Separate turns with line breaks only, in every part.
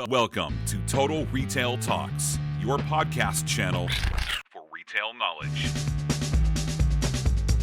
Welcome to Total Retail Talks, your podcast channel for retail knowledge.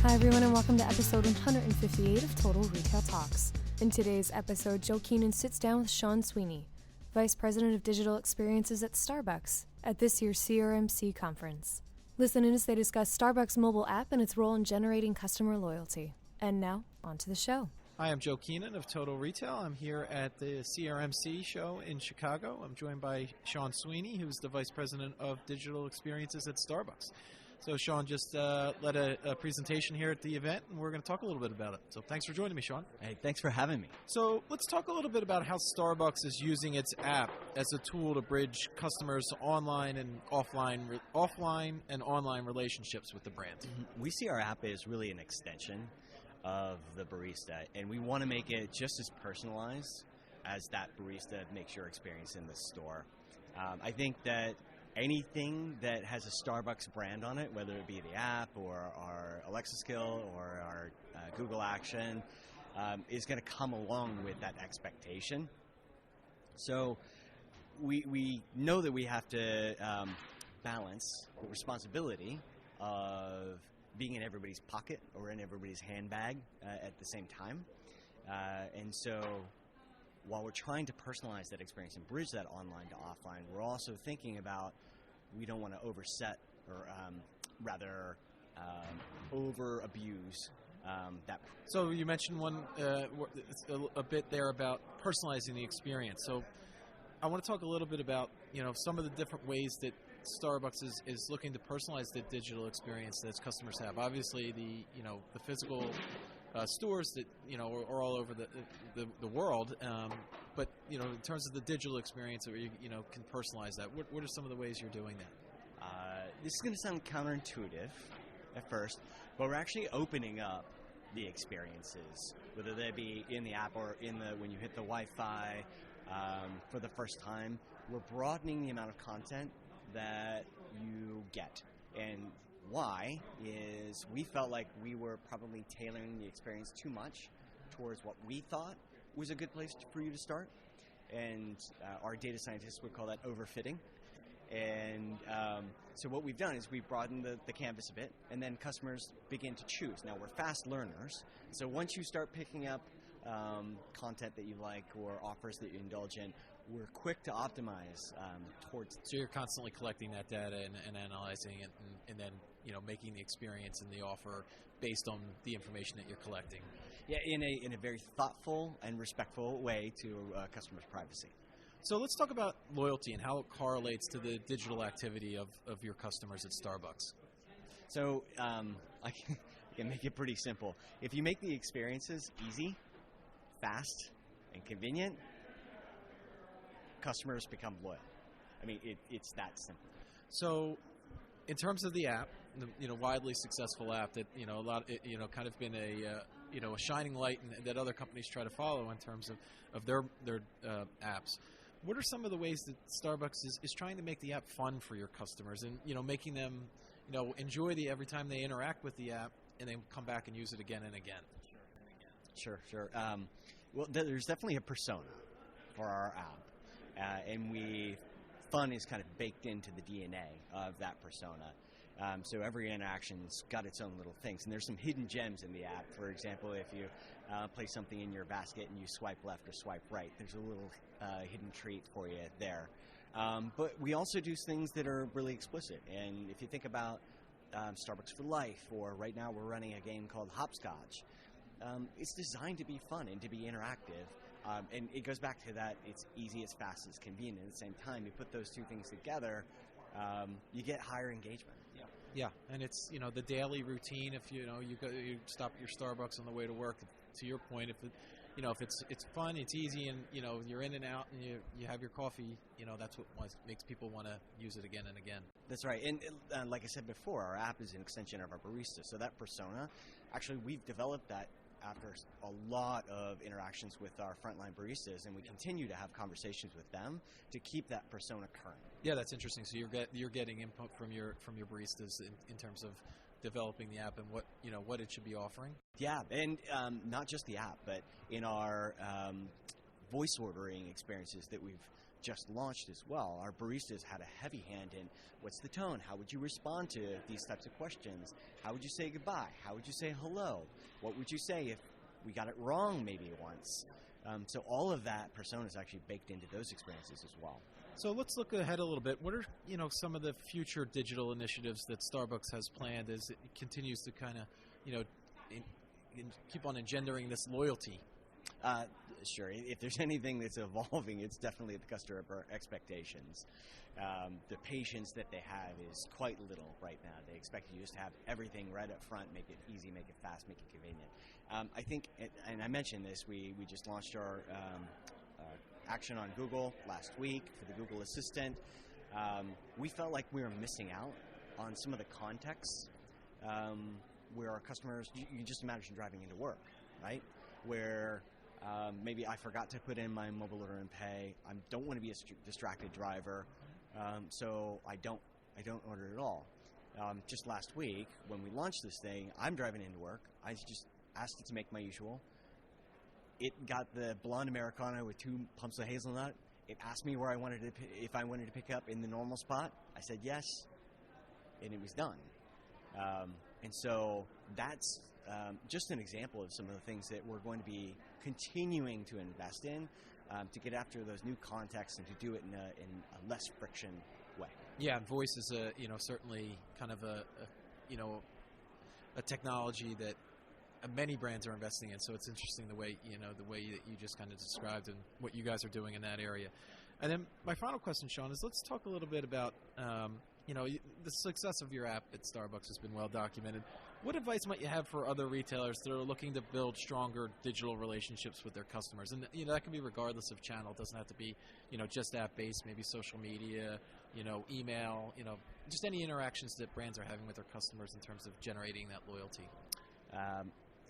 Hi everyone, and welcome to episode 158 of Total Retail Talks. In today's episode, Joe Keenan sits down with Shawn Sweeney, Vice President of Digital Experiences at Starbucks, at this year's CRMC conference. Listen in as they discuss Starbucks' mobile app and its role in generating customer loyalty. And now, on to the show.
Hi, I'm Joe Keenan of Total Retail. I'm here at the CRMC show in Chicago. I'm joined by Shawn Sweeney, who's the Vice President of Digital Experiences at Starbucks. So Shawn just led a presentation here at the event, and we're going to talk a little bit about it. So thanks for joining me, Shawn.
Hey, thanks for having me.
So let's talk a little bit about how Starbucks is using its app as a tool to bridge customers' online and offline and online relationships with the brand.
We see our app as really an extension of the barista, and we want to make it just as personalized as that barista makes your experience in the store. I think that anything that has a Starbucks brand on it, whether it be the app or our Alexa skill or our Google Action, is going to come along with that expectation. So we know that we have to balance the responsibility of being in everybody's pocket or in everybody's handbag at the same time. And so while we're trying to personalize that experience and bridge that online to offline, we're also thinking about we don't want to overset or rather over-abuse that.
So you mentioned a bit there about personalizing the experience. So I want to talk a little bit about some of the different ways that Starbucks is looking to personalize the digital experience that its customers have. Obviously, the physical stores that are all over the world, but in terms of the digital experience where you can personalize that, what are some of the ways you're doing that?
This is going to sound counterintuitive at first, but we're actually opening up the experiences, whether they be in the app or when you hit the Wi-Fi for the first time. We're broadening the amount of content that you get. And why is we felt like we were probably tailoring the experience too much towards what we thought was a good place for you to start. And our data scientists would call that overfitting. And so what we've done is we've broadened the canvas a bit, and then customers begin to choose. Now, we're fast learners, so once you start picking up content that you like or offers that you indulge in, we're quick to optimize towards.
So you're constantly collecting that data and analyzing it, and then making the experience and the offer based on the information that you're collecting.
Yeah, in a very thoughtful and respectful way to customers' privacy.
So let's talk about loyalty and how it correlates to the digital activity of your customers at Starbucks.
So I can make it pretty simple. If you make the experiences easy, fast, and convenient, customers become loyal. I mean, it's that simple.
So, in terms of the app, the widely successful app that a lot, kind of been a shining light that other companies try to follow in terms of their apps. What are some of the ways that Starbucks is trying to make the app fun for your customers and making them enjoy every time they interact with the app and then come back and use it again and again?
Sure. Well, there's definitely a persona for our app. And fun is kind of baked into the DNA of that persona. So every interaction's got its own little things. And there's some hidden gems in the app. For example, if you place something in your basket and you swipe left or swipe right, there's a little hidden treat for you there. But we also do things that are really explicit. And if you think about Starbucks for Life, or right now we're running a game called Hopscotch, it's designed to be fun and to be interactive. And it goes back to that, it's easy, it's fast, it's convenient. At the same time, you put those two things together, you get higher engagement.
Yeah, and it's the daily routine. If you stop at your Starbucks on the way to work. To your point, if it's fun, it's easy, and you're in and out, and you have your coffee. That's what makes people want to use it again and again.
That's right, and like I said before, our app is an extension of our barista. So that persona, actually, we've developed that after a lot of interactions with our frontline baristas, and we continue to have conversations with them to keep that persona current.
Yeah, that's interesting. So you're getting input from your baristas in terms of developing the app and what it should be offering.
Yeah, and not just the app, but in our voice ordering experiences that we've just launched as well. Our baristas had a heavy hand in what's the tone, how would you respond to these types of questions, how would you say goodbye, how would you say hello, what would you say if we got it wrong maybe once. So all of that persona is actually baked into those experiences as well.
So let's look ahead a little bit. What are some of the future digital initiatives that Starbucks has planned as it continues to kind of keep on engendering this loyalty?
Sure. If there's anything that's evolving, it's definitely the customer expectations. The patience that they have is quite little right now. They expect you just to have everything right up front, make it easy, make it fast, make it convenient. I think, and I mentioned this, we just launched our action on Google last week for the Google Assistant. We felt like we were missing out on some of the context where our customers, you just imagine driving into work, right? Where maybe I forgot to put in my mobile order and pay. I don't want to be a distracted driver, so I don't order at all. Just last week, when we launched this thing, I'm driving into work. I just asked it to make my usual. It got the blonde Americano with 2 pumps of hazelnut. It asked me where if I wanted to pick up in the normal spot. I said yes, and it was done. And so that's just an example of some of the things that we're going to be continuing to invest in to get after those new contexts and to do it in a less friction way.
Yeah, voice is certainly kind of a technology that many brands are investing in. So it's interesting the way that you just kind of described and what you guys are doing in that area. And then my final question, Shawn, is let's talk a little bit about the success of your app at Starbucks has been well documented. What advice might you have for other retailers that are looking to build stronger digital relationships with their customers? And that can be regardless of channel. It doesn't have to be just app-based, maybe social media, email, just any interactions that brands are having with their customers in terms of generating that loyalty.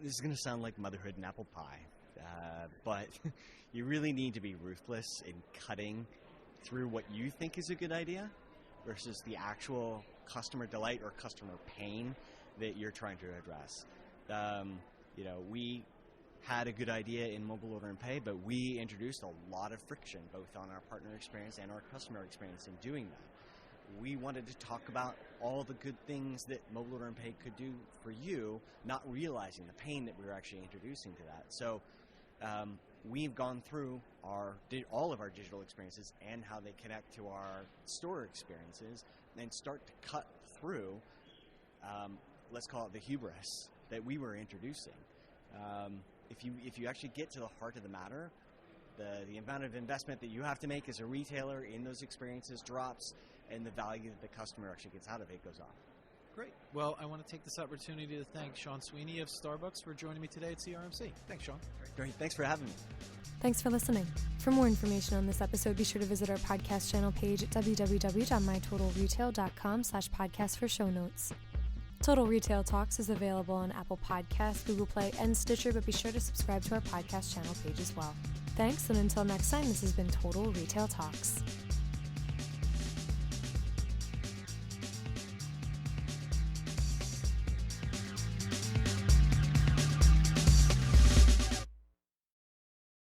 This is going to sound like motherhood and apple pie, but you really need to be ruthless in cutting through what you think is a good idea versus the actual customer delight or customer pain that you're trying to address. We had a good idea in mobile order and pay, but we introduced a lot of friction both on our partner experience and our customer experience in doing that. We wanted to talk about all the good things that mobile order and pay could do for you, not realizing the pain that we were actually introducing to that. So we've gone through all of our digital experiences and how they connect to our store experiences and start to cut through, let's call it the hubris that we were introducing. If you actually get to the heart of the matter, the amount of investment that you have to make as a retailer in those experiences drops, and the value that the customer actually gets out of it goes up.
Great. Well, I want to take this opportunity to thank Shawn Sweeney of Starbucks for joining me today at CRMC. Thanks, Shawn.
Great. Thanks for having me.
Thanks for listening. For more information on this episode, be sure to visit our podcast channel page at www.mytotalretail.com/podcast for show notes. Total Retail Talks is available on Apple Podcasts, Google Play, and Stitcher, but be sure to subscribe to our podcast channel page as well. Thanks, and until next time, this has been Total Retail Talks.